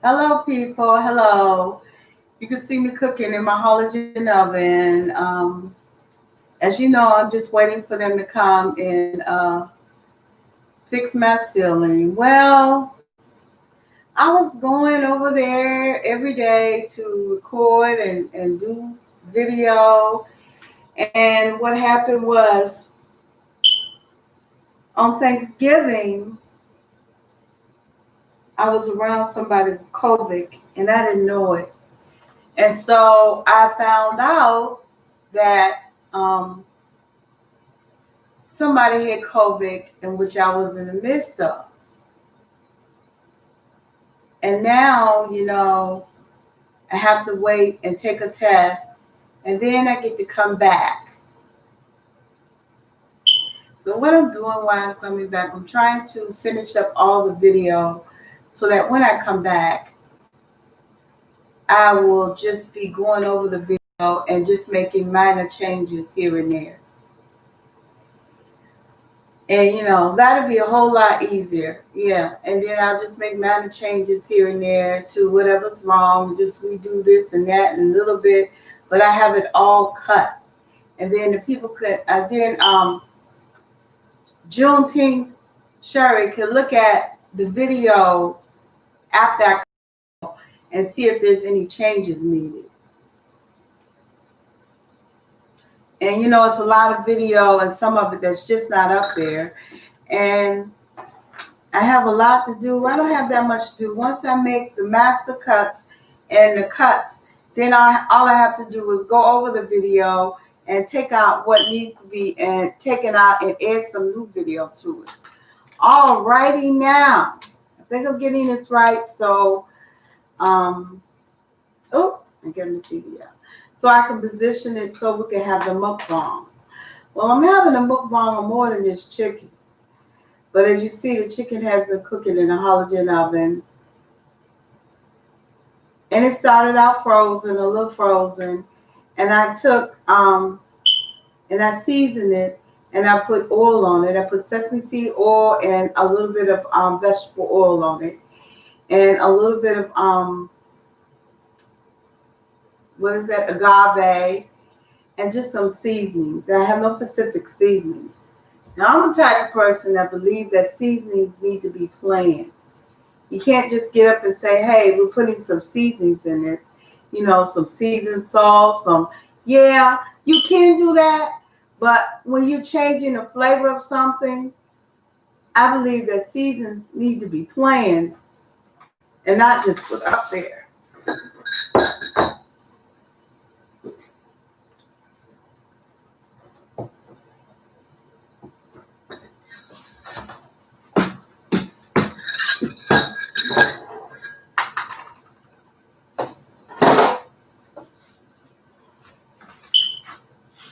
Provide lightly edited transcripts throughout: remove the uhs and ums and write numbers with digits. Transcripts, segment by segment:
Hello, people. Hello. You can see me cooking in my halogen oven. As you know, I'm just waiting for them to come and fix my ceiling. Well, I was going over there every day to record and do video. And what happened was on Thanksgiving, I was around somebody with COVID and I didn't know it. And so I found out that somebody had COVID, in which I was in the midst of. And now, I have to wait and take a test, and then I get to come back. So, what I'm doing while I'm coming back, I'm trying to finish up all the video so that when I come back, I will just be going over the video and just making minor changes here and there. And that'll be a whole lot easier. Yeah. And then I'll just make minor changes here and there to whatever's wrong. Just redo this and that and a little bit. But I have it all cut. And then the people could Juneteenth Sherry could look at the video after I and see if there's any changes needed. And it's a lot of video and some of it that's just not up there. And I have a lot to do. I don't have that much to do. Once I make the master cuts and the cuts, then all I have to do is go over the video and take out what needs to be and taken out and add some new video to it. All righty now. I think I'm getting this right. So, I'm getting the TV out. So I can position it so we can have the mukbang. Well, I'm having a mukbang of more than just chicken. But as you see, the chicken has been cooking in a halogen oven. And it started out frozen, a little frozen. And I took, and I seasoned it, and I put oil on it. I put sesame seed oil and a little bit of vegetable oil on it. And a little bit of, agave, and just some seasonings. I have no specific seasonings. Now, I'm the type of person that believes that seasonings need to be plain. You can't just get up and say, hey, we're putting some seasonings in it. Some seasoned salt, yeah, you can do that. But when you're changing the flavor of something, I believe that seasons need to be plain and not just put up there.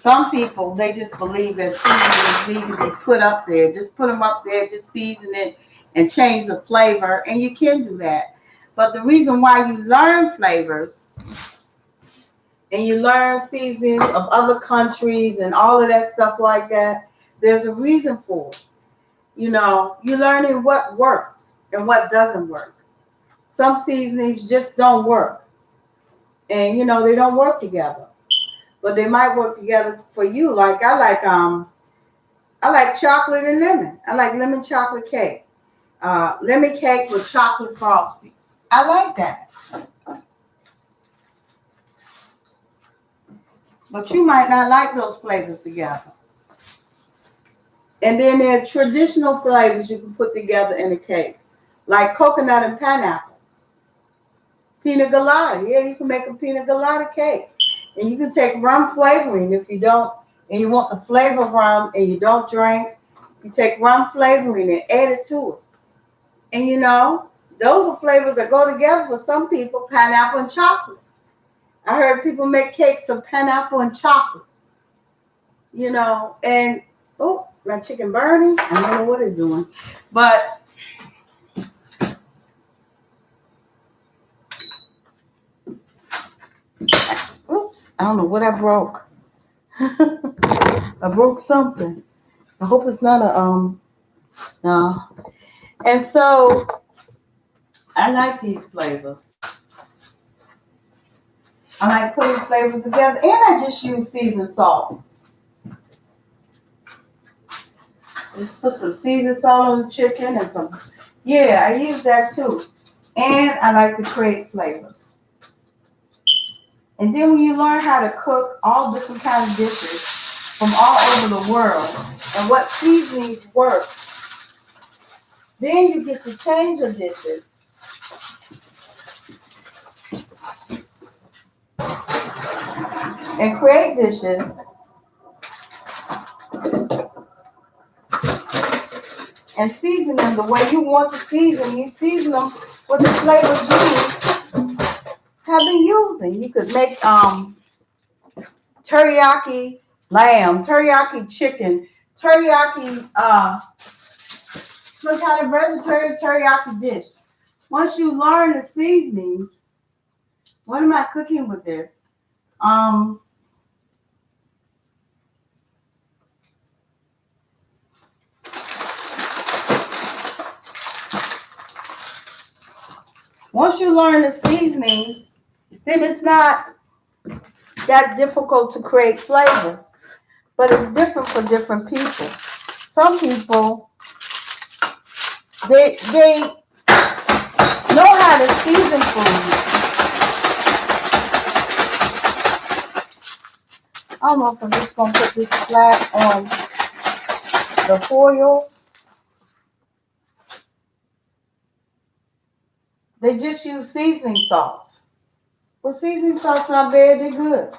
Some people, they just believe that seasonings need to be put up there. Just put them up there, just season it and change the flavor, and you can do that. But the reason why you learn flavors and you learn seasonings of other countries and all of that stuff like that, there's a reason for it. You're learning what works and what doesn't work. Some seasonings just don't work. And they don't work together. But they might work together for you. Like I like chocolate and lemon. I like lemon chocolate cake. Lemon cake with chocolate frosting. I like that. But you might not like those flavors together. And then there are traditional flavors you can put together in a cake, like coconut and pineapple. Pina colada. Yeah, you can make a pina colada cake. And you can take rum flavoring if you don't, and you want the flavor of rum and you don't drink. You take rum flavoring and add it to it. And those are flavors that go together for some people, pineapple and chocolate. I heard people make cakes of pineapple and chocolate. And my chicken burning. I don't know what it's doing. But oops, I don't know what I broke. I broke something. I hope it's not a no. And so I like these flavors. I like putting flavors together, and I just use seasoned salt. Just put some seasoned salt on the chicken and some, yeah, I use that too. And I like to create flavors. And then when you learn how to cook all different kinds of dishes from all over the world and what seasonings work, then you get to change your dishes. And create dishes and season them the way you want to season. You season them with the flavors you have been using. You could make teriyaki lamb, teriyaki chicken, teriyaki some kind of vegetarian teriyaki dish. Once you learn the seasonings, what am I cooking with this? Once you learn the seasonings, then it's not that difficult to create flavors. But it's different for different people. Some people, they know how to season food. I don't know if I'm just going to put this flat on the foil. They just use seasoning salts. Well, seasoning salt's not bad, they're good.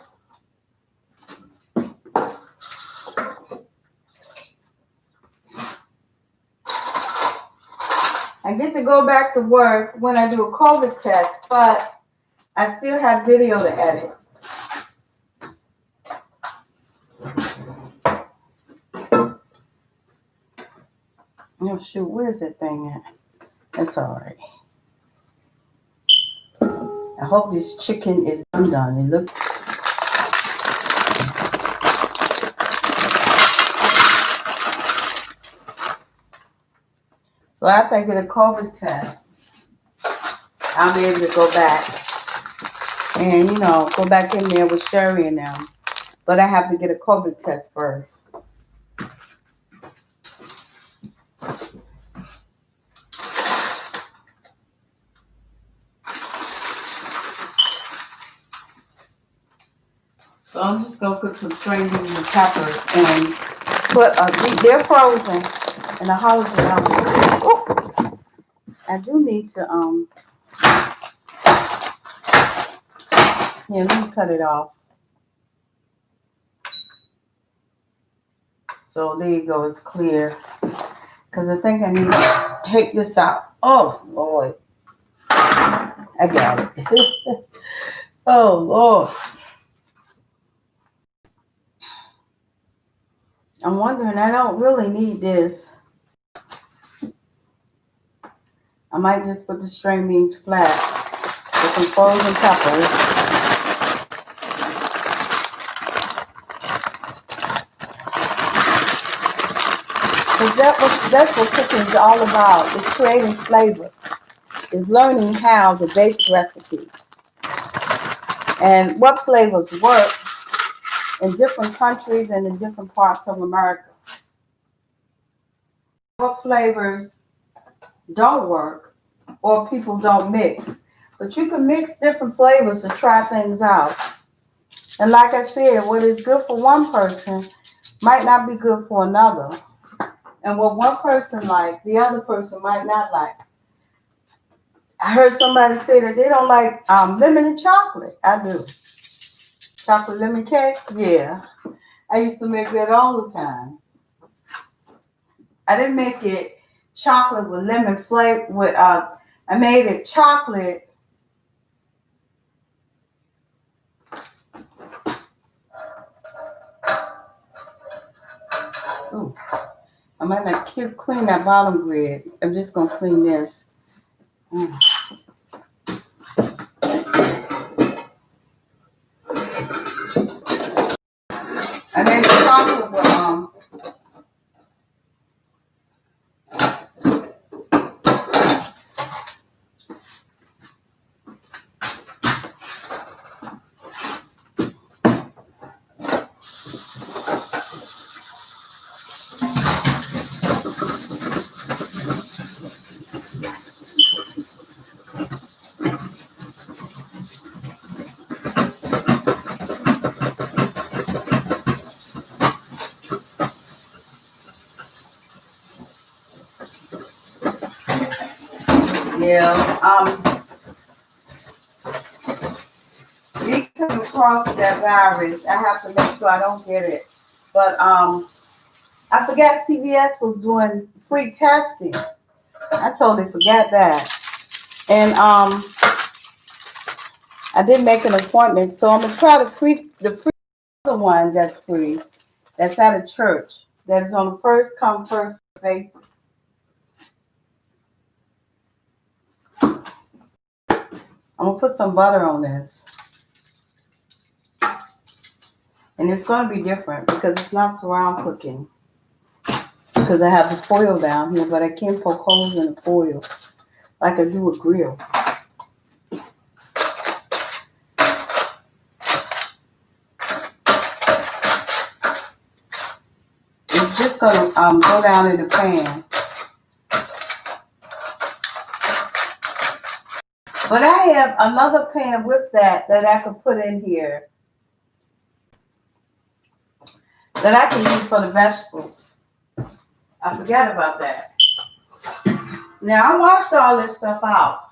I get to go back to work when I do a COVID test, but I still have video to edit. Oh shoot, where's that thing at? It's all right. I hope this chicken is done. It looks. So after I get a COVID test, I'll be able to go back and, go back in there with Sherry and them. But I have to get a COVID test first. So I'm just going to put some string beans and peppers and put, they're frozen in a jalapeno. Oh, I do need to, let me cut it off. So there you go, it's clear. Because I think I need to take this out. Oh, Lord. I got it. Oh, Lord. I'm wondering, I don't really need this. I might just put the string beans flat with some frozen peppers. Because that's what cooking is all about. It's creating flavor. It's learning how the basic recipe. And what flavors work in different countries and in different parts of America. What flavors don't work or people don't mix. But you can mix different flavors to try things out. And like I said, what is good for one person might not be good for another. And what one person likes, the other person might not like. I heard somebody say that they don't like lemon and chocolate. I do. Chocolate lemon cake? Yeah. I used to make that all the time. I didn't make it chocolate with lemon flavor. I made it chocolate. Ooh. I might not clean that bottom grid. I'm just going to clean this. I made the chocolate with Yeah. Me coming across that virus, I have to make sure I don't get it. But I forgot CVS was doing free testing. I totally forgot that. And I did make an appointment, so I'm gonna try the free other one that's free. That's at a church. That's on a first come first basis. I'm gonna put some butter on this, and it's gonna be different because it's not surround cooking. Because I have the foil down here, but I can't poke holes in the foil like I do a grill. It's just gonna go down in the pan. But I have another pan with that I can put in here that I can use for the vegetables. I forgot about that. Now I washed all this stuff out.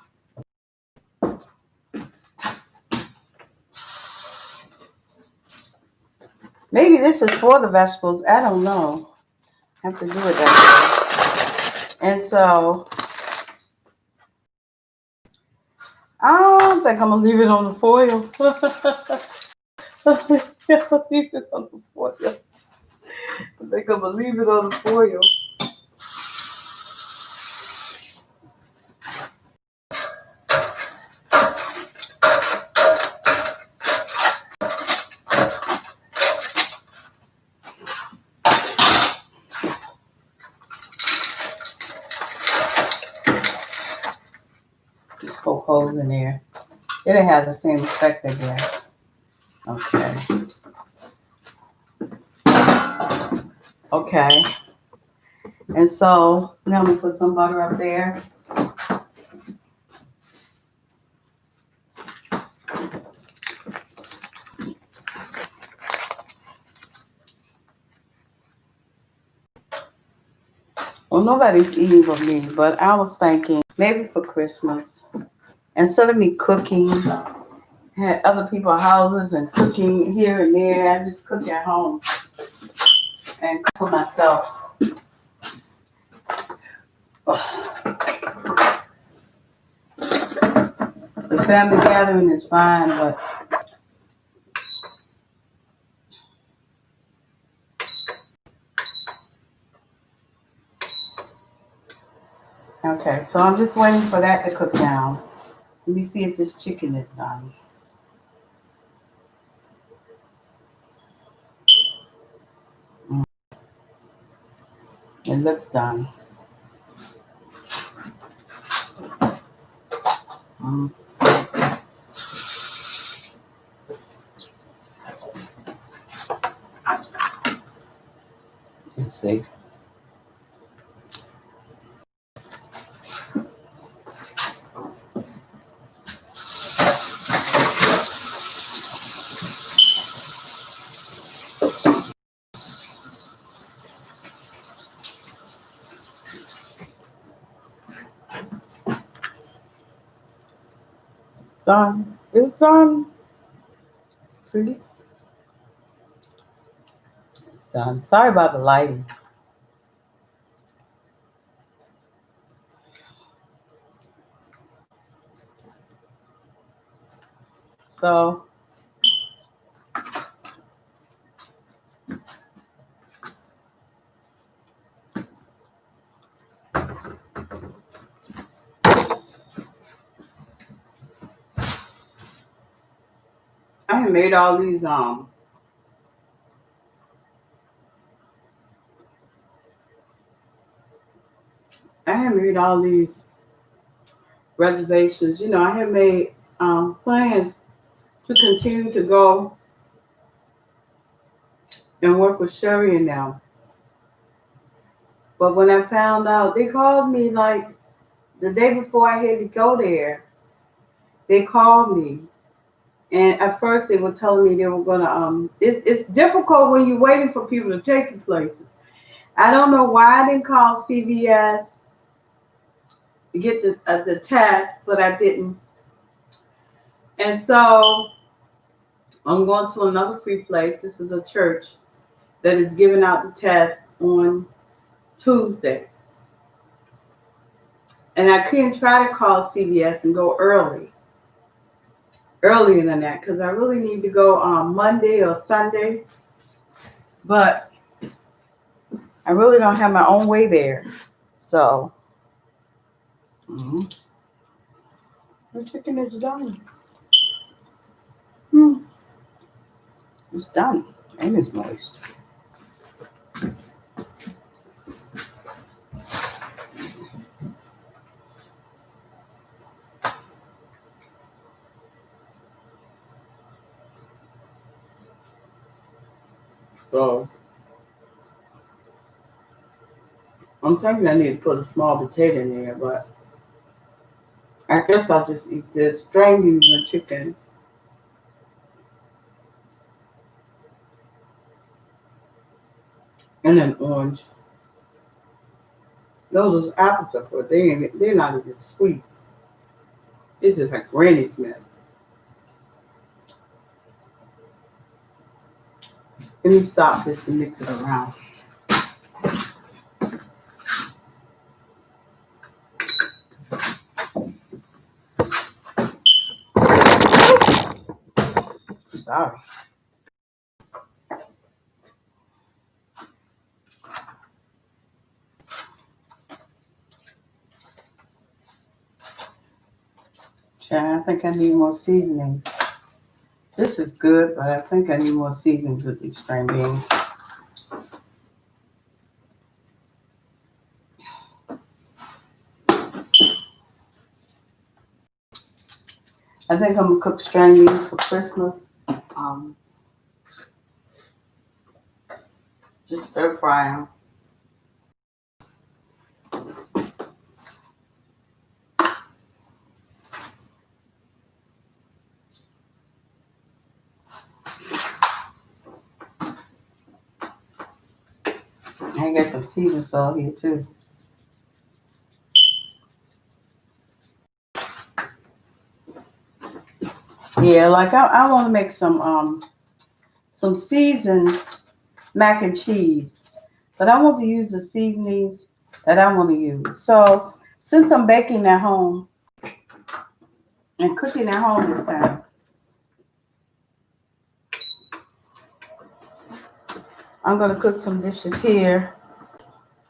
Maybe this is for the vegetables. I don't know. I have to do it that way. And so I don't think I'm gonna leave it on the foil. I think I'm gonna leave it on the foil. I think I'm gonna leave it on the foil. Just poke holes in there. It'll have the same effect, I guess. Okay. Okay. And so now I'm gonna put some butter up there. Well, nobody's eating but me, but I was thinking maybe for Christmas, instead of me cooking at other people's houses and cooking here and there, I just cook at home and cook for myself. The family gathering is fine, but okay, so I'm just waiting for that to cook down. Let me see if this chicken is done. It looks done. Let's see. Done. It's done. See? It's done. Sorry about the lighting. So I have made all these reservations. You know, I have made plans to continue to go and work with Sherry and them. But when I found out, they called me like the day before I had to go there. They called me, and at first they were telling me they were gonna. It's difficult when you're waiting for people to take you places. I don't know why I didn't call CVS get the test, but I didn't. And so I'm going to another free place. This is a church that is giving out the test on Tuesday. And I couldn't try to call CVS and go earlier than that, because I really need to go on Monday or Sunday. But I really don't have my own way there. So, the chicken is done. It's done. And it's moist. So, I'm thinking I need to put a small potato in there, but I guess I'll just eat this string beans and chicken. And an orange. Those apples are good. They're not even sweet. It's just like Granny Smith. Let me stop this and mix it around. Sorry. I think I need more seasonings. This is good, but I think I need more seasonings with these string beans. I think I'm gonna cook string beans for Christmas. Just stir fry them. I got some seasoning salt here too. Yeah, like I want to make some seasoned mac and cheese, but I want to use the seasonings that I want to use. So since I'm baking at home and cooking at home this time, I'm gonna cook some dishes here,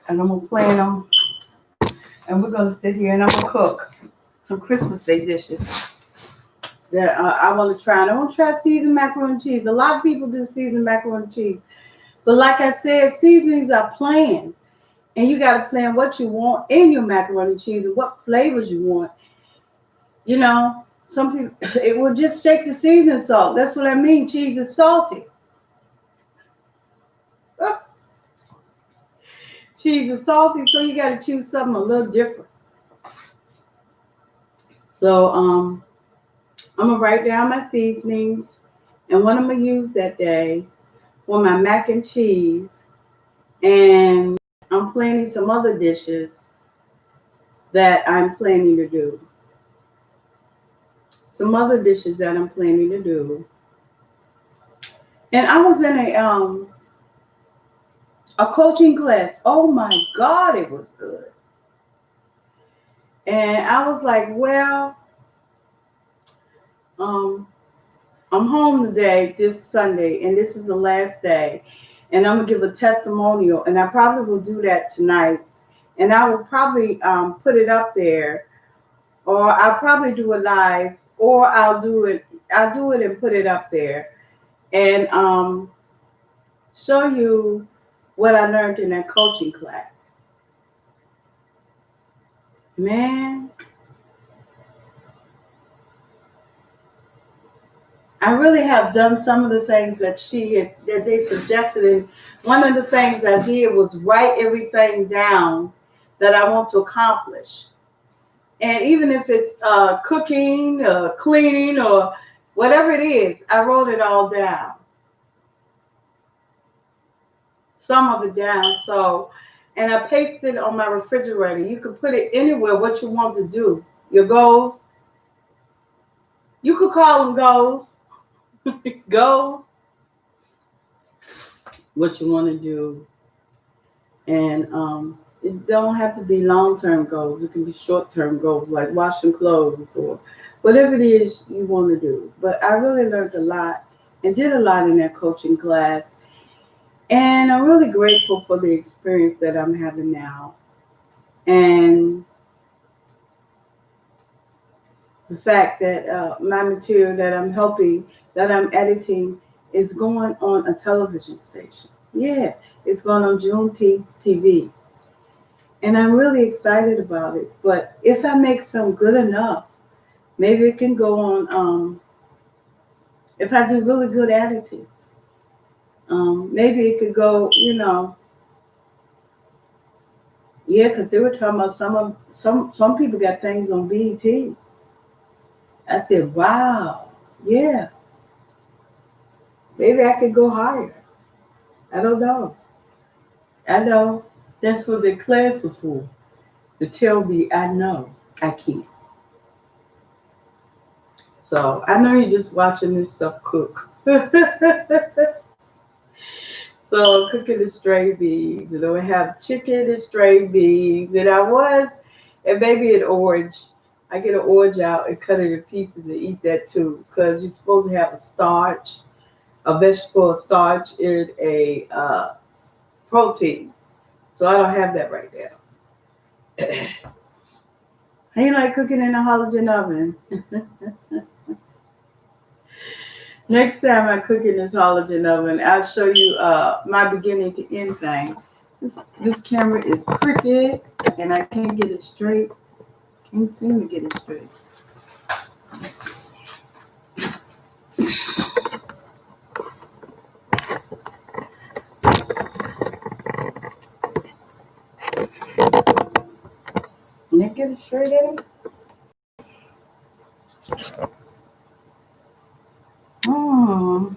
and I'm gonna plan them, and we're gonna sit here and I'm gonna cook some Christmas Day dishes that I want to try. And I want to try seasoned macaroni and cheese. A lot of people do seasoned macaroni and cheese, but like I said, seasonings are planned, and you got to plan what you want in your macaroni and cheese and what flavors you want. You know, some people it will just shake the seasoning salt. That's what I mean. Cheese is salty. Cheese is salty, so you got to choose something a little different. So I'm gonna write down my seasonings and what I'm gonna use that day for my mac and cheese, and I'm planning some other dishes that I'm planning to do. Some other dishes that I'm planning to do. And I was in a coaching class. Oh my God, it was good. And I was like, well, I'm home today, this Sunday, and this is the last day. And I'm gonna give a testimonial, and I probably will do that tonight. And I will probably put it up there, or I'll probably do it live, or I'll do it and put it up there, and show you what I learned in that coaching class. Man, I really have done some of the things that they suggested. And one of the things I did was write everything down that I want to accomplish. And even if it's cooking or cleaning or whatever it is, I wrote it all down. Some of it down. So, and I pasted it on my refrigerator. You can put it anywhere what you want to do. Your goals. You could call them goals. Goals. What you want to do. And it don't have to be long-term goals. It can be short-term goals like washing clothes or whatever it is you want to do. But I really learned a lot and did a lot in that coaching class. And I'm really grateful for the experience that I'm having now. And the fact that my material that I'm helping, that I'm editing, is going on a television station. Yeah, it's going on Juneteenth TV. And I'm really excited about it. But if I make some good enough, maybe it can go on, if I do really good editing, maybe it could go, yeah, because they were talking about some people got things on BET. I said, wow, yeah, maybe I could go higher. I don't know. I know that's what the class was for, to tell me I know I can't. So I know you're just watching this stuff cook. So cooking the string beans, and I have chicken and string beans, and and maybe an orange. I get an orange out and cut it in pieces and eat that too, because you're supposed to have a starch, a vegetable starch, and a protein. So I don't have that right now. I ain't like cooking in a halogen oven. Next time I cook in this halogen oven, I'll show you my beginning to end thing. This camera is crooked and I can't get it straight. Can't seem to get it straight. Can I get it straight, Eddie? Oh.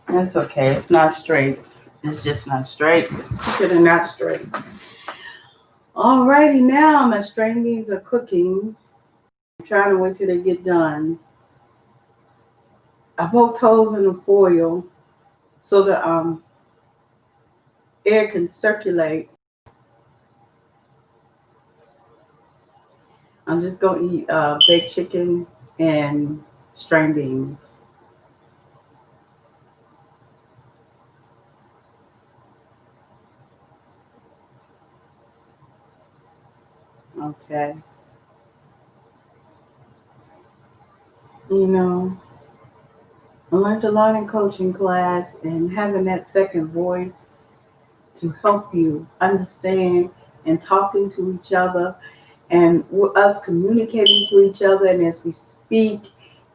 That's okay. It's not straight. It's just not straight. It's crooked and not straight. Alrighty, now my string beans are cooking. I'm trying to wait till they get done. I poked holes in the foil so the air can circulate. I'm just gonna eat baked chicken and string beans. Okay. I learned a lot in coaching class, and having that second voice to help you understand and talking to each other and us communicating to each other, and as we speak,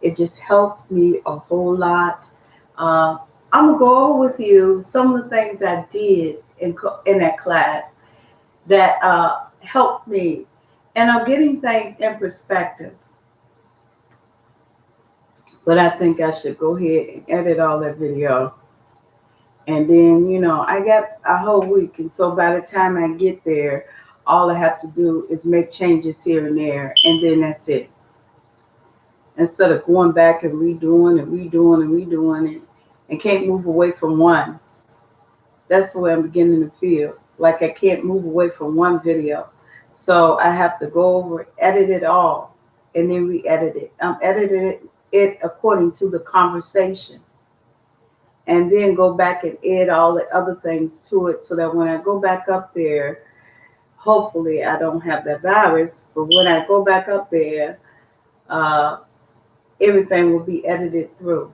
it just helped me a whole lot. I'm gonna go over with you some of the things I did in that class that helped me, and I'm getting things in perspective. But I think I should go ahead and edit all that video. And then, I got a whole week. And so by the time I get there, all I have to do is make changes here and there. And then that's it. Instead of going back and redoing it and can't move away from one. That's the way I'm beginning to feel. Like I can't move away from one video. So I have to go over, edit it all, and then re-edit it. I'm editing it according to the conversation. And then go back and add all the other things to it so that when I go back up there, hopefully I don't have that virus, but when I go back up there, everything will be edited through.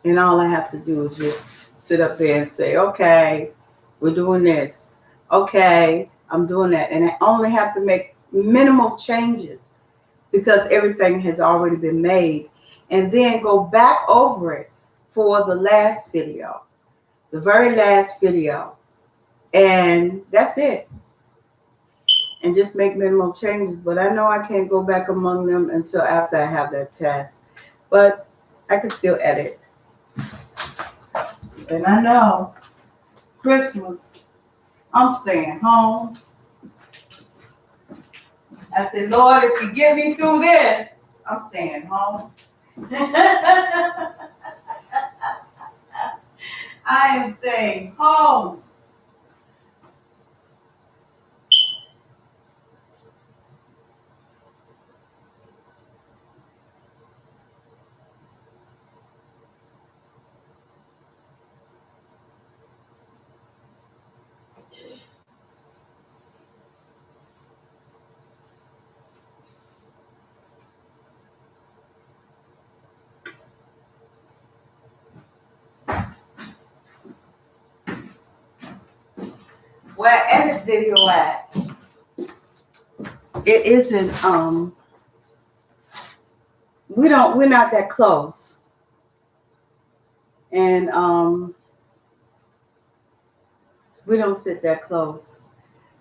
And all I have to do is just sit up there and say, okay, we're doing this. Okay, I'm doing that. And I only have to make minimal changes because everything has already been made. And then go back over it for the last video, the very last video. And that's it. And just make minimal changes. But I know I can't go back among them until after I have that test. But I can still edit. And I know Christmas, I'm staying home. I said, Lord, if you get me through this, I'm staying home. I am staying home. Where I edit video at, it isn't we're not that close. And we don't sit that close.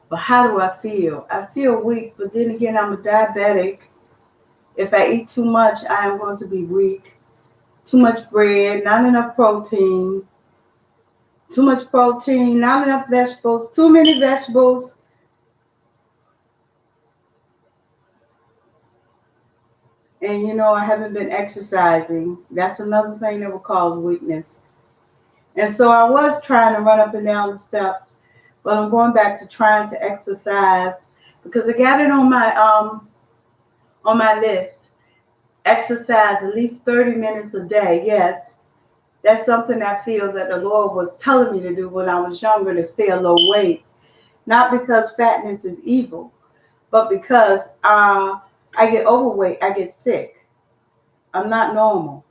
But how do I feel? I feel weak, but then again I'm a diabetic. If I eat too much, I am going to be weak. Too much bread, not enough protein. Too much protein, not enough vegetables, too many vegetables. And I haven't been exercising. That's another thing that will cause weakness. And so I was trying to run up and down the steps, but I'm going back to trying to exercise because I got it on my list. Exercise at least 30 minutes a day. Yes, that's something I feel that the Lord was telling me to do when I was younger to stay a low weight. Not because fatness is evil, but because I get overweight, I get sick. I'm not normal.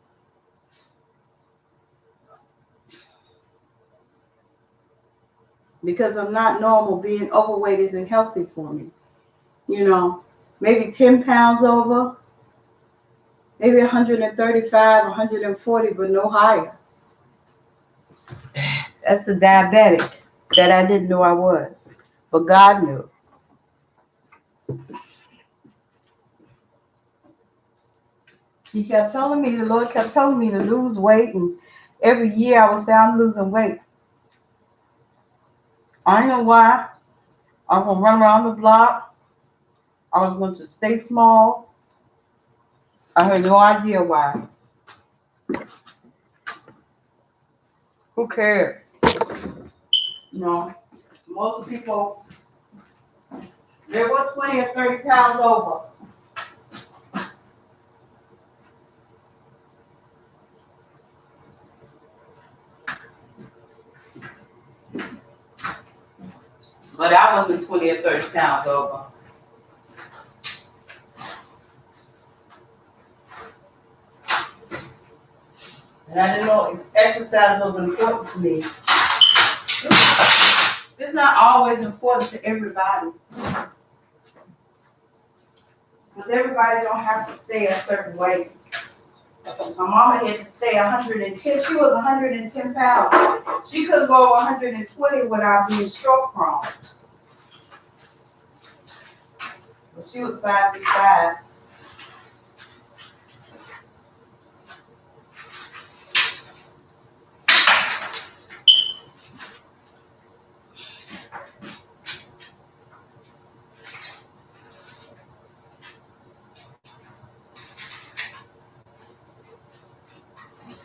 Because I'm not normal, being overweight isn't healthy for me. Maybe 10 pounds over, maybe 135, 140, but no higher. That's a diabetic that I didn't know I was, but God knew. The Lord kept telling me to lose weight, and every year I would say, I'm losing weight. I don't know why. I'm going to run around the block. I was going to stay small. I had no idea why. Who cares? Most people, they were 20 or 30 pounds over. But I wasn't 20 or 30 pounds over. And I didn't know exercise was important to me. It's not always important to everybody. Because everybody don't have to stay a certain weight. My mama had to stay 110. She was 110 pounds. She couldn't go 120 without being stroke prone. But she was 5'5".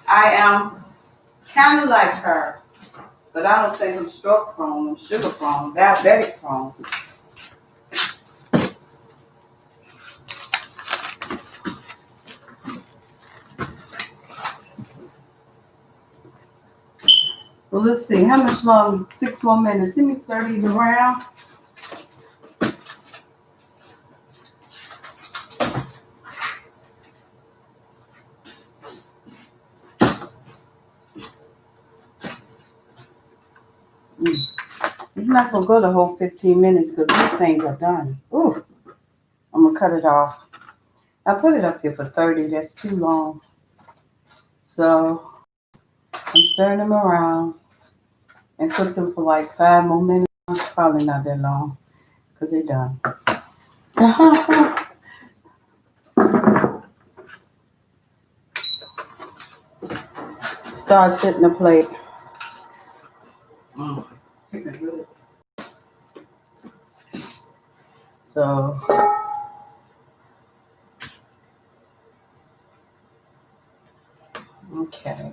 I am kind of like her, but I don't think I'm stroke prone, I'm sugar prone, diabetic prone. Well, let's see, how much longer? 6 more minutes. Let me stir these around. It's not gonna go the whole 15 minutes because these things are done. Ooh, I'm gonna cut it off. I put it up here for 30. That's too long. So I'm stirring them around and cook them for like 5 more minutes. Probably not that long because they're done. start setting the plate. So okay.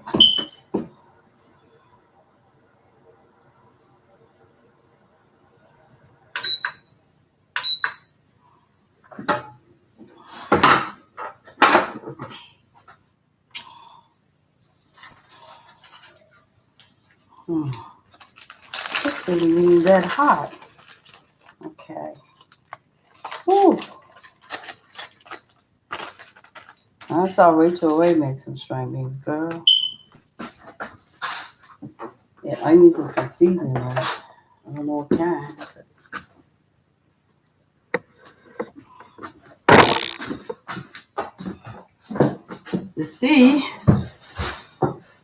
This isn't even that hot. Okay. Whew. I saw Rachel Ray make some string beans, girl. Yeah, I need some seasoning on it. I don't know what kind. To see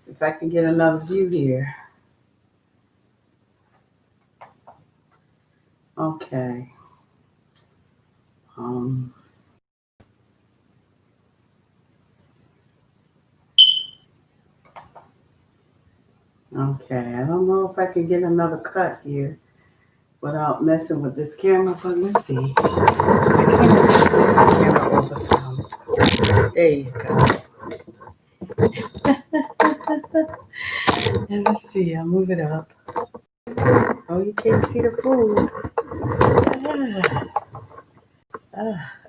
if I can get another view here. Okay. Okay, I don't know if I can get another cut here without messing with this camera, but let's see. I can't just put my camera over some. There you go. And let's see, I'll move it up. Oh, you can't see the food.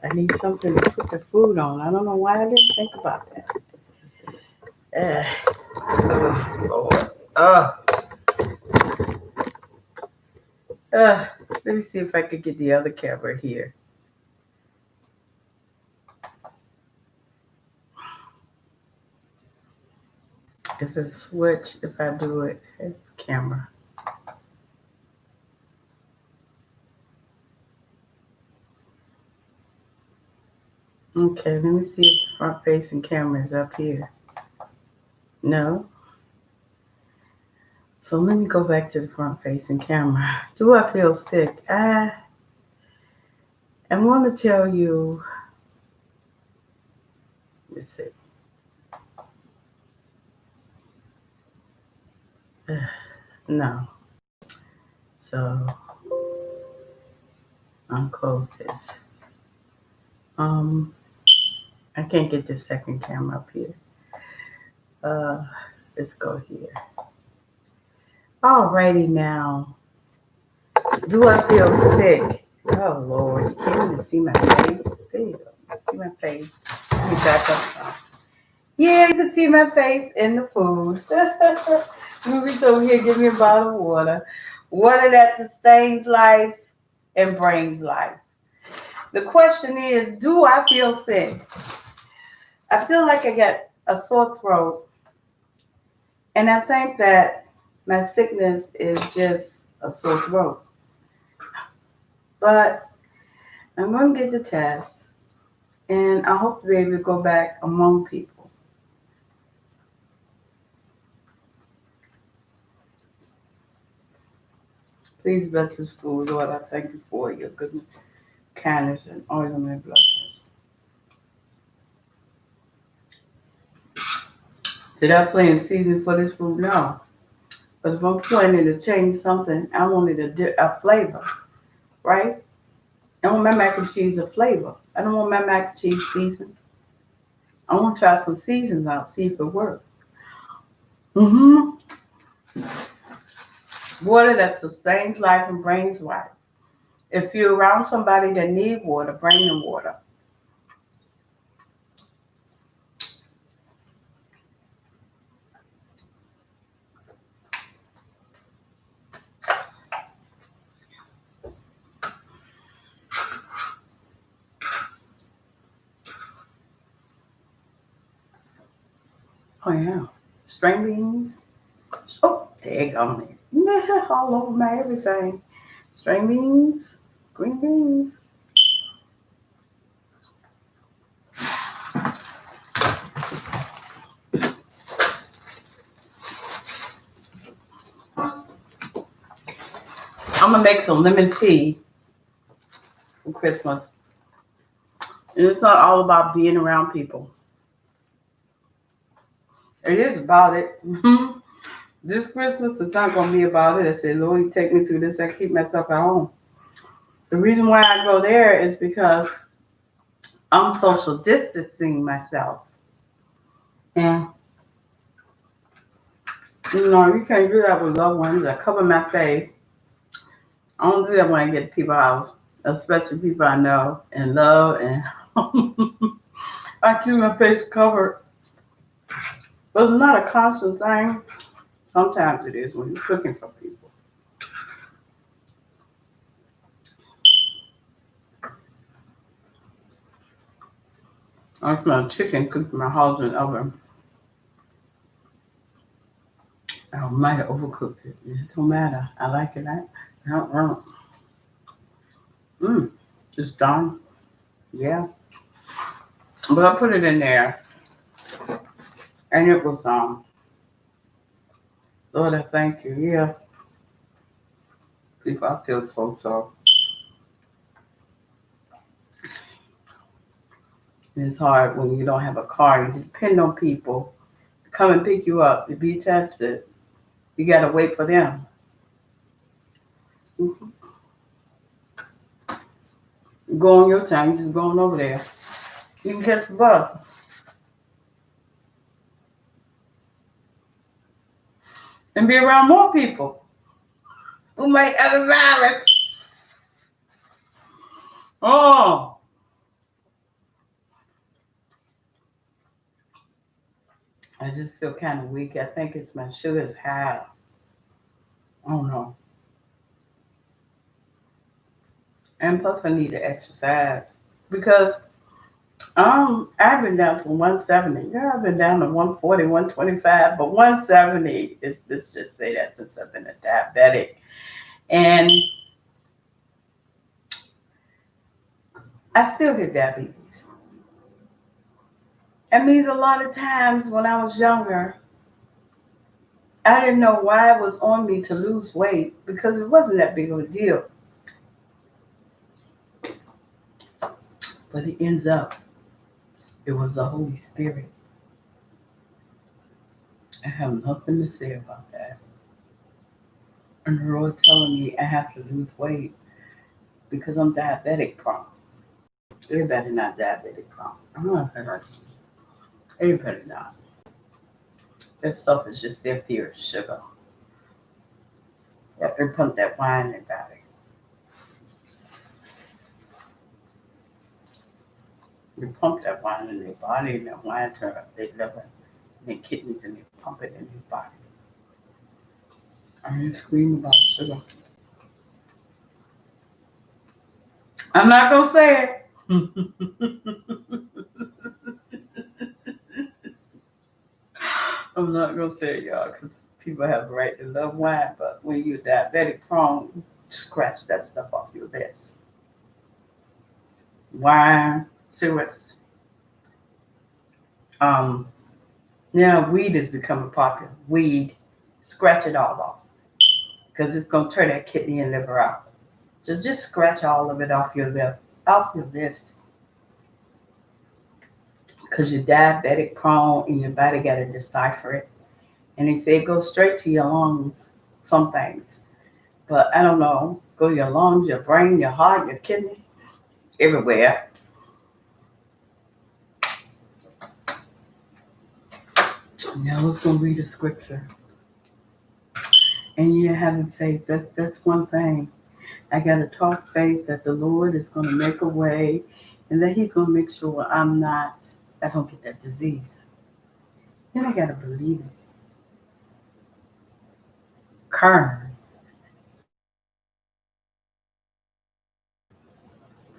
I need something to put the food on. I don't know why I didn't think about that. Lord. Let me see if I could get the other camera here. If it's switch, if I do it, it's camera. Okay, let me see if the front facing camera is up here. No. So let me go back to the front facing camera. Do I feel sick? I'm going to tell you. Let's see. No. So I'll close this. I can't get this second camera up here. Let's go here. Alrighty now. Do I feel sick? Oh Lord, you can't even see my face. There you go. See my face. Let me back up some. Yeah, you can see my face in the food. Let me reach over here, give me a bottle of water. Water that sustains life and brings life. The question is, do I feel sick? I feel like I got a sore throat. And I think that my sickness is just a sore throat. But I'm going to get the test. And I hope to be able to go back among people. Please bless this food, Lord. I thank you for your goodness, kindness, and all your many blessings. Did I plan season for this food? No. But if I'm planning to change something, I wanted a flavor, right? I want my mac and cheese a flavor. I don't want my mac and cheese seasoned. I want to try some seasons out, see if it works. Water that sustains life and brings life. If you're around somebody that needs water, bring them water. Oh yeah, string beans. Oh, daggone it. All over my everything. String beans, green beans. I'm gonna make some lemon tea for Christmas. And it's not all about being around people. It is about it. This Christmas is not going to be about it. I said, Lord, you take me through this. I keep myself at home. The reason why I go there is because I'm social distancing myself. And, you can't do that with loved ones. I cover my face. I don't do that when I get to people's house, especially people I know and love. And I keep my face covered. But it's not a constant thing. Sometimes it is when you're cooking for people. I smell chicken cooked in my house in the oven. I might have overcooked it. It don't matter. I like it. I don't. It's done. Yeah. But I put it in there. And it was, Lord, I thank you. Yeah. People, I feel so. It's hard when you don't have a car. You depend on people to come and pick you up to be tested. You got to wait for them. Mhm. Go on your time. You just going over there. You can catch the bus. And be around more people who might have the virus. Oh. I just feel kind of weak. I think it's my sugar's high. I don't know. And plus I need to exercise. Because I've been down to 170. Yeah, I've been down to 140, 125, but 170 is, let's just say that since I've been a diabetic. And I still get diabetes. That means a lot of times when I was younger, I didn't know why it was on me to lose weight because it wasn't that big of a deal. But it ends up, it was the Holy Spirit. I have nothing to say about that. And the Lord telling me I have to lose weight because I'm diabetic prone. Everybody not diabetic prone. I'm not hurt. Everybody not. Their stuff is just their fear of sugar. They pump that wine in their body. They pump that wine in their body and that wine turn up their liver and their kidneys and they pump it in their body. I mean, scream about sugar. I'm not gonna say it. I'm not gonna say it, y'all, because people have the right to love wine, but when you're diabetic prone, scratch that stuff off your list. Wine, cigarettes. Now weed is becoming popular. Weed, scratch it all off, because it's gonna turn that kidney and liver out. Just scratch all of it off your list, because you're diabetic prone and your body got to decipher it. And they say it goes straight to your lungs, some things. But I don't know, go to your lungs, your brain, your heart, your kidney, everywhere. Now I was going to read a scripture. And you're having faith. That's one thing. I got to talk faith that the Lord is going to make a way and that he's going to make sure I don't get that disease. Then I got to believe it. Kern,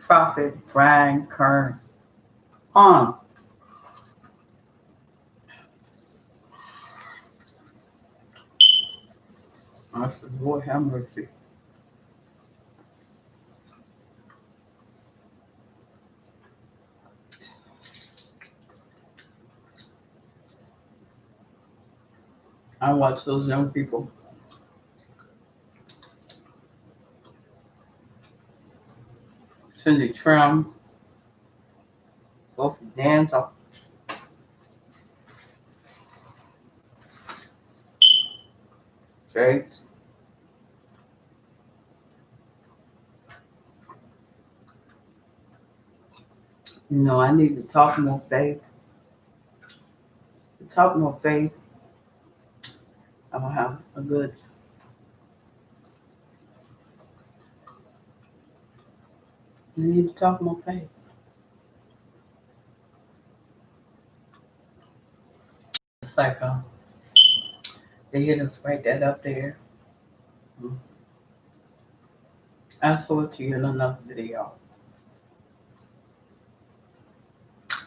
Prophet Brian Kern. I said, Lord have mercy. I watch those young people. Cindy Trim, Sophie Danto. steaks. You know, I need to talk more faith. To talk more faith, I'll have a good. You need to talk more faith. It's like they hit us right that up there. Mm. I saw it to you in another video.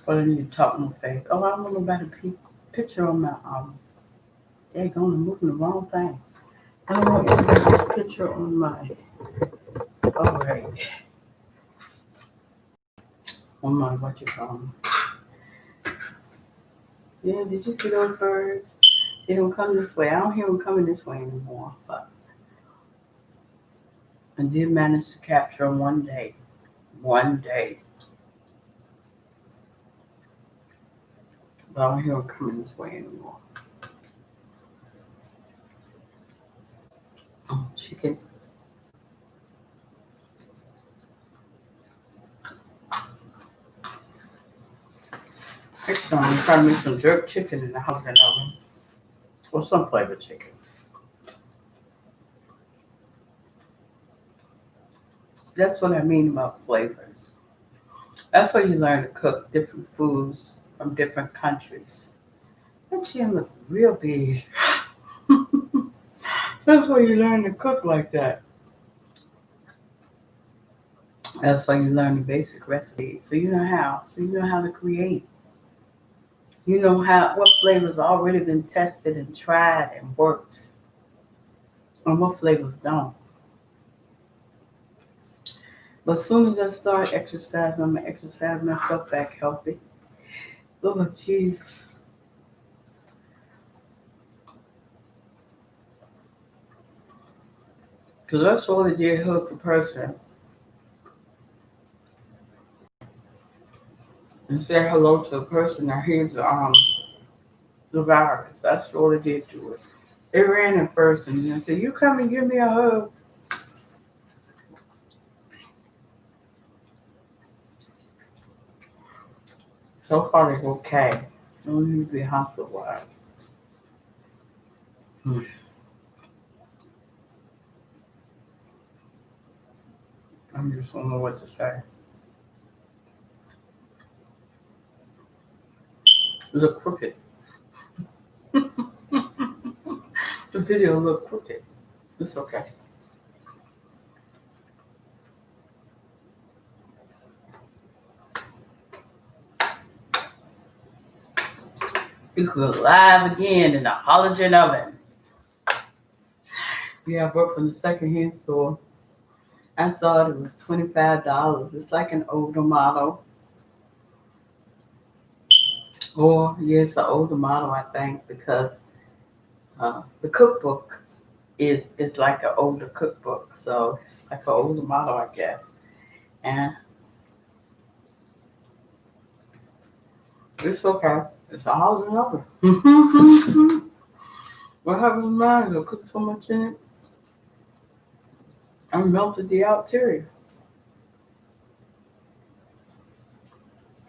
But I need to talk more faith. Oh, I don't know about a picture on my they're going to move the wrong thing. I don't want you to get a picture on my all right. On my what you call them. Yeah, did you see those birds? They don't come this way. I don't hear them coming this way anymore. But I did manage to capture them one day. One day. But I don't hear them coming this way anymore. Oh, chicken. Next time I'm trying to make some jerk chicken in the house and oven. Or some flavored chicken. That's what I mean about flavors. That's where you learn to cook different foods from different countries. That chin look real big. That's why you learn to cook like that. That's why you learn the basic recipes. So you know how. So you know how to create. You know how what flavors already been tested and tried and works. And what flavors don't. But as soon as I start exercising, I'm gonna exercise myself back healthy. Lord Jesus. Because that's all it did help the person. And say hello to a person that hears the virus. That's all it did to it. They ran in first and then said, "You come and give me a hug." So far, it's okay. Don't need to be hospitalized. I just don't know what to say. Look crooked. The video looked crooked. It's okay. You could live again in a halogen oven. Yeah, I bought from the secondhand store. I saw it was $25. It's like an older model. Or yes, an older model, I think, because the cookbook is like an older cookbook, so it's like an older model, I guess. And it's okay. It's a house and oven. What happened to mine? I cooked so much in it, I melted the outerior.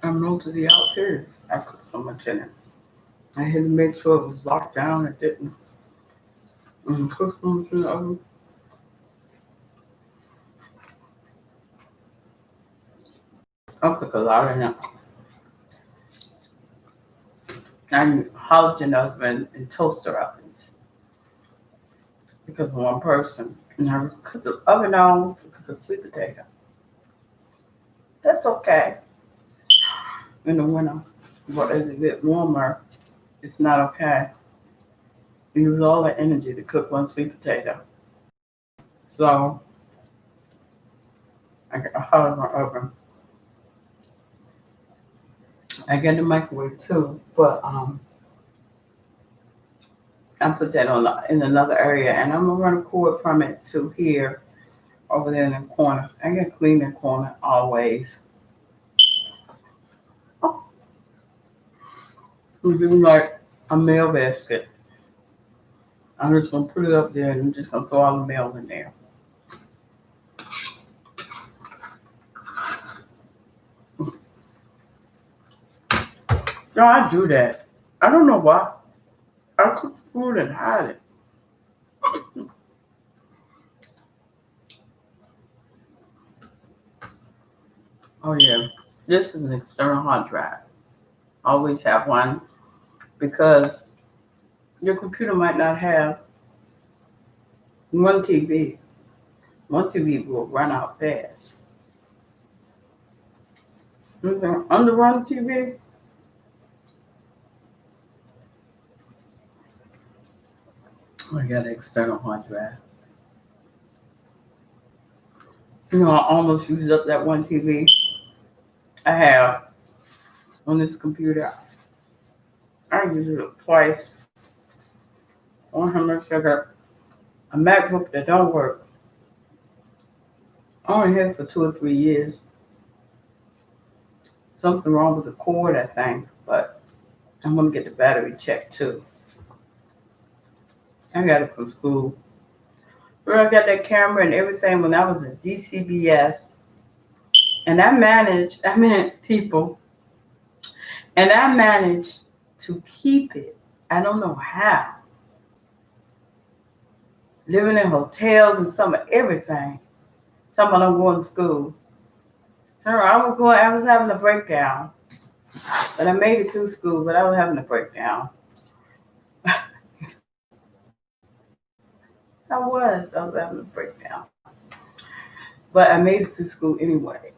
I cooked so much in it. I had to make sure it was locked down. It didn't cook so much in the oven. I cook a lot in it. I'm halogen oven and toaster ovens because of one person. And I cook the oven on to cook a sweet potato. That's okay in the winter. But as it gets warmer, it's not okay. You use all the energy to cook one sweet potato. So I got a halogen oven. I get the microwave too, but I put that on in another area, and I'm gonna run a cord from it to here, over there in the corner. I gotta clean the corner always. Oh, we do like a mail basket. I'm just gonna put it up there and I'm just gonna throw all the mail in there. No, I do that. I don't know why. I cook food and hide it. Oh yeah. This is an external hard drive. Always have one because your computer might not have one TV. One TV will run out fast. Underrun TV. I got an external hard drive. I almost used up that one TV I have on this computer. I used it twice. On how much I got a MacBook that don't work. I only had it for 2 or 3 years. Something wrong with the cord, I think, but I'm gonna get the battery checked too. I got it from school. Where I got that camera and everything when I was at DCBS, and I met people, and I managed to keep it. I don't know how. Living in hotels and some of everything. Talking about I'm going to school. I was having a breakdown. But I made it through school, but I was having a breakdown. I was having a breakdown. But I made it through school anyway.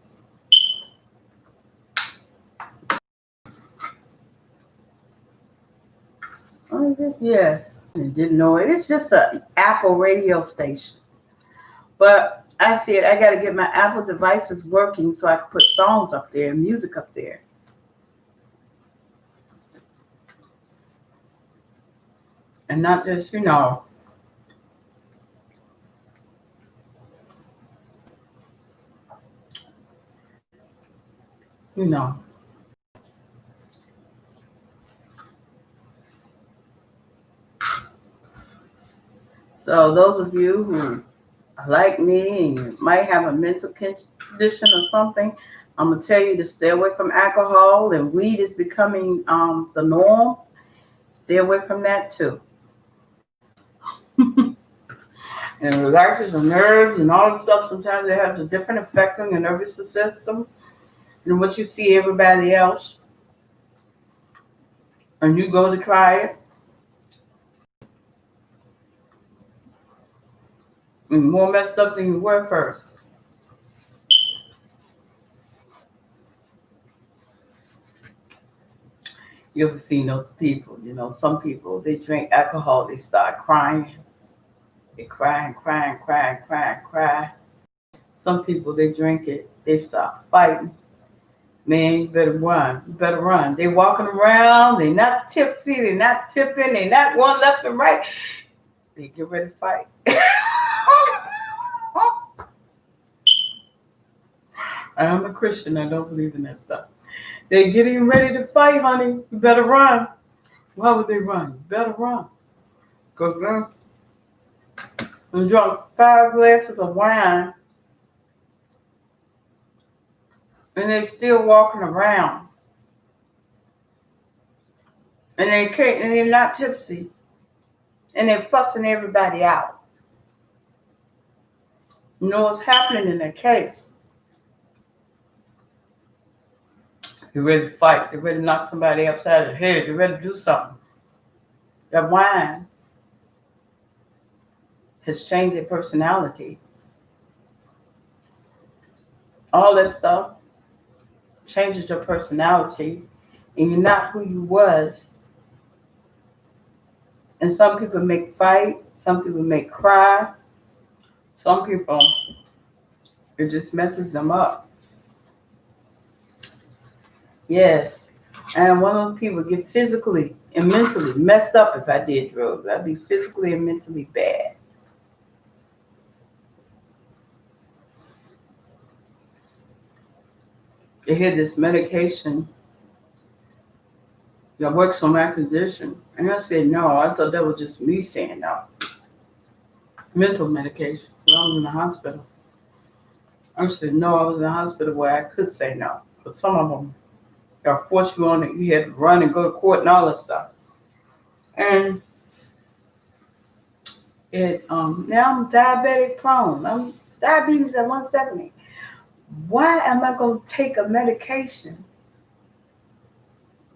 Yes. I didn't know it. It's just an Apple radio station. But I said I got to get my Apple devices working so I can put songs up there and music up there. And not just, you know. So those of you who are like me and you might have a mental condition or something, I'm gonna tell you to stay away from alcohol, and weed is becoming the norm. Stay away from that too. And it relaxes your nerves and all the stuff. Sometimes it has a different effect on your nervous system than what you see everybody else. And you go to try it, and more messed up than you were first. You ever seen those people? Some people they drink alcohol, they start crying. They cry and cry and cry and cry and cry. Some people they drink it, they start fighting. Man, you better run. You better run. They walking around, they not tipsy, they not tipping, they not going left and right. They get ready to fight. I'm a Christian, I don't believe in that stuff. They getting ready to fight, honey. You better run. Why would they run? You better run. Because they drunk 5 glasses of wine and they still walking around. And they can't, and they're not tipsy. And they're fussing everybody out. You know what's happening in that case? They're ready to fight. They're ready to knock somebody upside the head. They're ready to do something. That wine has changed their personality. All that stuff changes your personality, and you're not who you was. And some people make fight, some people make cry, some people it just messes them up. Yes. And one of those people get physically and mentally messed up if I did drugs. I'd be physically and mentally bad. They had this medication I works on my condition. And I said, no, I thought that was just me saying no. Mental medication. When I was in the hospital. I said, no, I was in the hospital where I could say no. But some of them, they'll force you on it. You had to run and go to court and all that stuff. And now I'm diabetic prone. I'm diabetes at 170. Why am I going to take a medication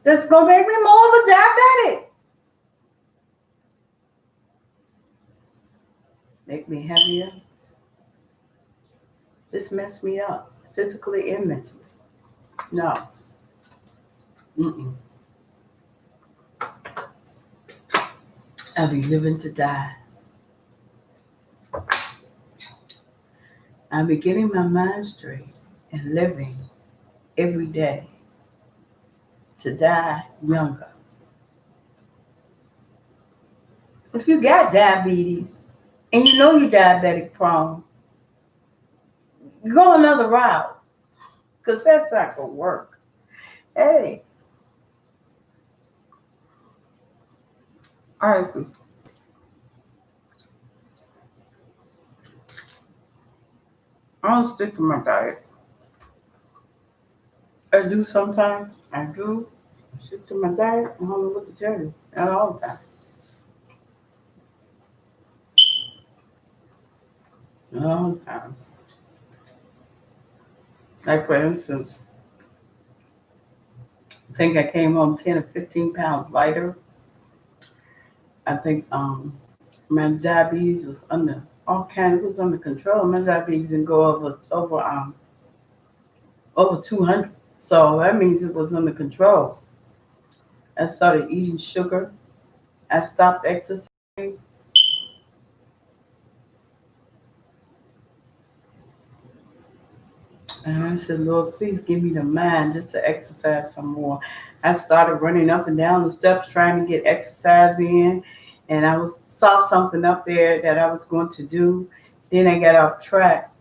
that's going to make me more of a diabetic? Make me heavier. Just mess me up, physically and mentally. No. Mm-mm. I'll be living to die. I'll be getting my mind straight and living every day to die younger. If you got diabetes and you know you're diabetic prone, go another route because that's not going to work. Hey, I don't stick to my diet. I do sometimes. I do stick to my diet. I don't know what to tell you. Not all the time. Not all the time. Like for instance, I think I came home 10 or 15 pounds lighter. I think my diabetes was under all kinds. It was under control. My diabetes didn't go over 200. So that means it was under control. I started eating sugar. I stopped exercising. And I said, Lord, please give me the mind just to exercise some more. I started running up and down the steps trying to get exercise in. And saw something up there that I was going to do. Then I got off track.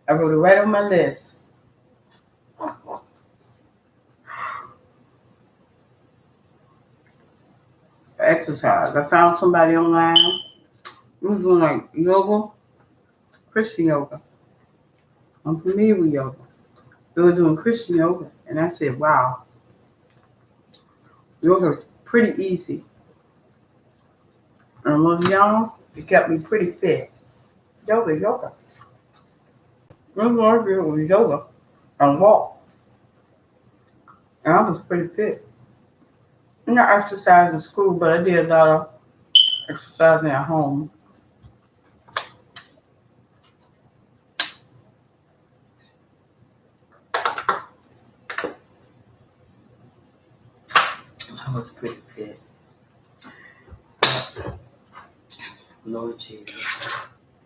I wrote it right on my list. Exercise. I found somebody online who was doing like yoga, Christian yoga. I'm familiar with yoga. They were doing Christian yoga. And I said, wow, yoga is pretty easy. And when I was young, it kept me pretty fit. Yoga. That's what I did was yoga and walk. And I was pretty fit. I not exercise in school, but I did a lot of exercising at home. I was pretty fit. Lord Jesus.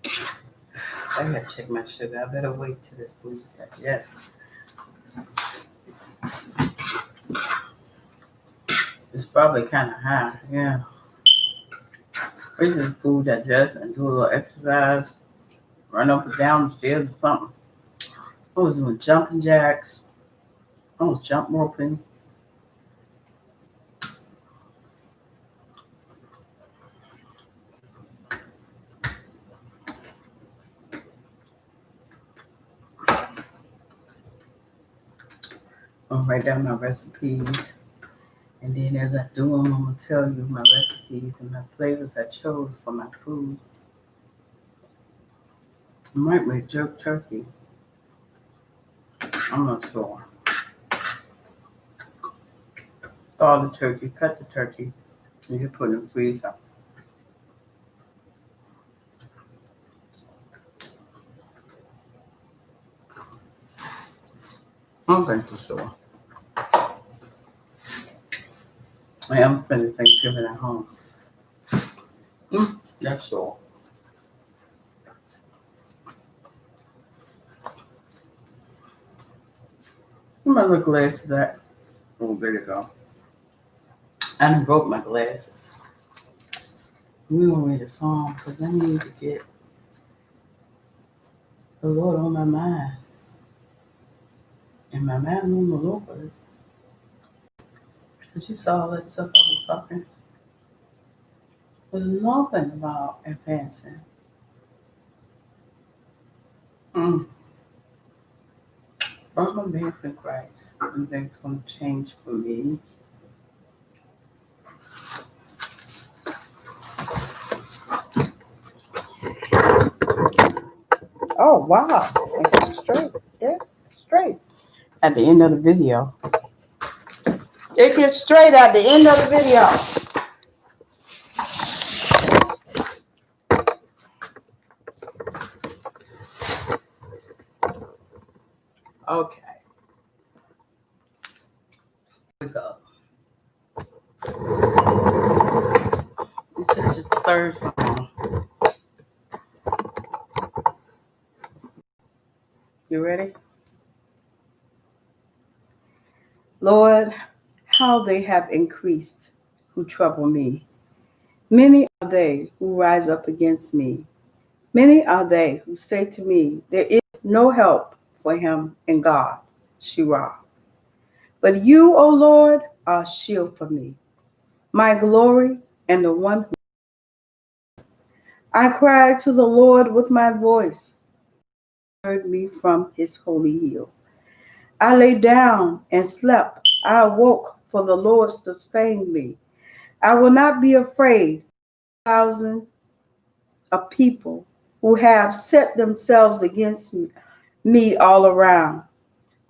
I gotta check my sugar. I better wait till this food digests. It's probably kind of high. Yeah. Wait till the food digests and do a little exercise. Run up and down the stairs or something. I was doing jumping jacks. I was jump roping. I'll write down my recipes. And then as I do them, I'm going to tell you my recipes and my flavors I chose for my food. I might make jerk turkey. I'm not sure. Thaw the turkey, cut the turkey, and you put it in the freezer. I'm going to sure. I am spending Thanksgiving at home. That's all. Where my little glasses at? Oh, there you go. I done broke my glasses. We gonna read a song because I need to get the Lord on my mind. And my mind on the Lord. But you saw all that stuff I was talking. There's nothing about advancing. From advancing Christ, and things going to change for me. Oh, wow. It's straight. Yeah, straight. At the end of the video. It gets straight at the end of the video. Okay. Here we go. This is just the third song. You ready? Lord, how they have increased who trouble me. Many are they who rise up against me. Many are they who say to me, there is no help for him in God, Shirah. But you, O Lord, are a shield for me, my glory, and the one who I cried to the Lord with my voice. He heard me from his holy hill. I lay down and slept. I awoke, for the Lord sustained me. I will not be afraid. Thousands of people who have set themselves against me all around.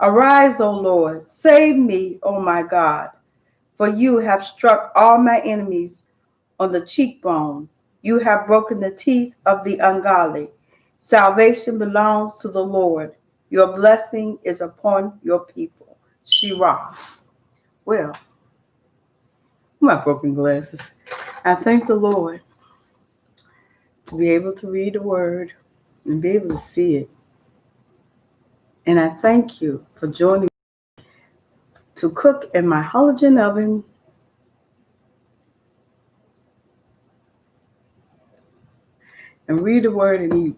Arise, O Lord, save me, O my God, for you have struck all my enemies on the cheekbone. You have broken the teeth of the ungodly. Salvation belongs to the Lord. Your blessing is upon your people. Shirah. Well, my broken glasses. I thank the Lord to be able to read the word and be able to see it. And I thank you for joining me to cook in my halogen oven and read the word and eat.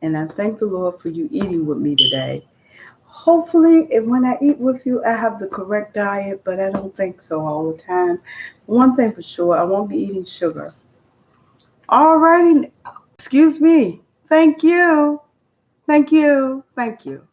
And I thank the Lord for you eating with me today. Hopefully, when I eat with you, I have the correct diet, but I don't think so all the time. One thing for sure, I won't be eating sugar. All righty. Excuse me. Thank you. Thank you. Thank you.